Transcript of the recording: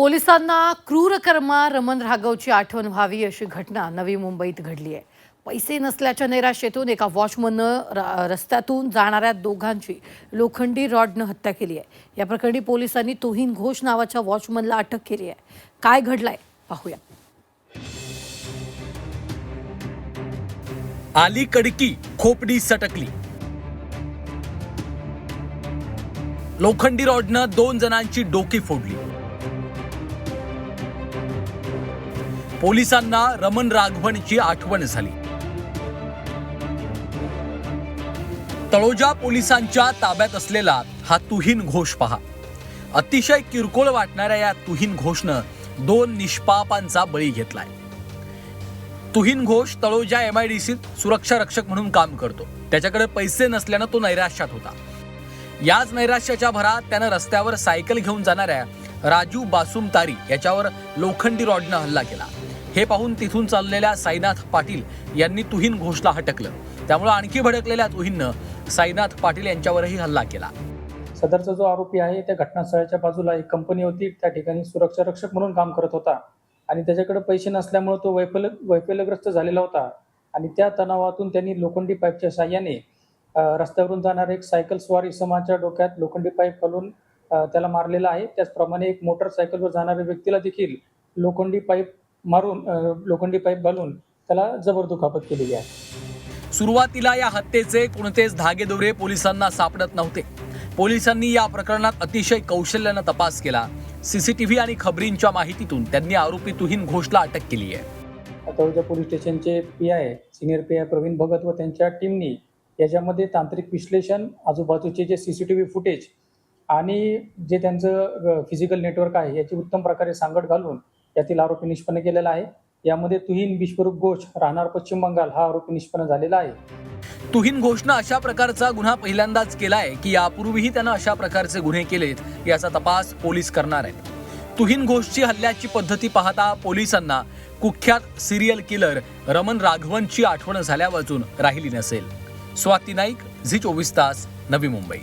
पोलिसांना क्रूरकर्मा रमण राघवची आठवण व्हावी अशी घटना नवी मुंबईत घडली आहे। पैसे नसल्याच्या नैराश्यातून एका वॉचमननं रस्त्यातून जाणाऱ्या दोघांची लोखंडी रॉडनं हत्या केली आहे। या प्रकरणी पोलिसांनी तुहीन घोष नावाच्या वॉचमनला अटक केली आहे। काय घडलंय पाहूया। आली कडकी, खोपडी सटकली। लोखंडी रॉडनं 2 जणांची डोकी फोडली। पोलिसांना रमण राघवनची आठवण झाली। तळोजा पोलिसांच्या ताब्यात असलेला हा तुहीन घोष पहा। अतिशय किरकोळ वाटणाऱ्या या तुहीन घोषनं 2 निष्पापांचा बळी घेतलाय। तुहीन घोष तळोजा MIDCत सुरक्षा रक्षक म्हणून काम करतो। त्याच्याकडे पैसे नसल्यानं तो नैराश्यात होता। याच नैराश्याच्या भरात त्यानं रस्त्यावर सायकल घेऊन जाणाऱ्या राजू बासुमतारी याच्यावर लोखंडी रॉडनं हल्ला केला। हे पाहून तिथून चाललेल्या साईनाथ पाटील यांनी तुहीन घोषला हटकलं। त्यामुळे आणखी भडकलेल्या तुहीननं साईनाथ पाटील यांच्यावरही हल्ला केला। सदरचा जो आरोपी आहे त्या घटनास्थळाच्या बाजूला एक कंपनी होती, त्या ठिकाणी सुरक्षा रक्षक म्हणून काम करत होता आणि त्याच्याकडे पैसे नसल्यामुळे तो वैफल्यग्रस्त झालेला होता आणि त्या तणावातून त्यांनी लोखंडी पाईपच्या साहाय्याने रस्त्यावरून जाणाऱ्या एक सायकल स्वार इसमाच्या डोक्यात लोखंडी पाईप घालून त्याला मारलेला आहे। त्याचप्रमाणे एक मोटरसायकलवर जाणाऱ्या व्यक्तीला देखील लोखंडी पाईप घालून त्याला जबर दुखापत केलेली आहे। सुरुवातीला या हत्येचे कोणतेच धागेदोरे पोलिसांना सापडत नव्हते। पोलिसांनी या प्रकरणात अतिशय कौशल्यानं तपास केला। CCTV आणि खबरींच्या माहितीतून त्यांनी आरोपी तुहीन घोषला अटक केली आहे। तळोजा पोलीस स्टेशनचे PI senior PI Pravin Bhagat व त्यांच्या टीमनी याच्यामध्ये तांत्रिक विश्लेषण, आजूबाजूचे जे CCTV फुटेज आणि जे त्यांचं फिजिकल नेटवर्क आहे याची उत्तम प्रकारे सांगड घालून यातील आरोपी निष्पन्न केलेला आहे। यामध्ये तुहीन विश्वरूप घोष राहणार पश्चिम बंगाल हा आरोपी निष्पन्न झालेला आहे। तुहीन घोषनं अशा प्रकारचा गुन्हा पहिल्यांदाच केलाय की यापूर्वीही त्यानं अशा प्रकारचे गुन्हे केलेत याचा तपास पोलीस करणार आहेत। तुहीन घोषची हल्ल्याची पद्धती पाहता पोलिसांना कुख्यात सिरियल किलर रमण राघवनची आठवण झाल्यावाचून राहिली नसेल। स्वाती नाईक, झी 24 तास, नवी मुंबई।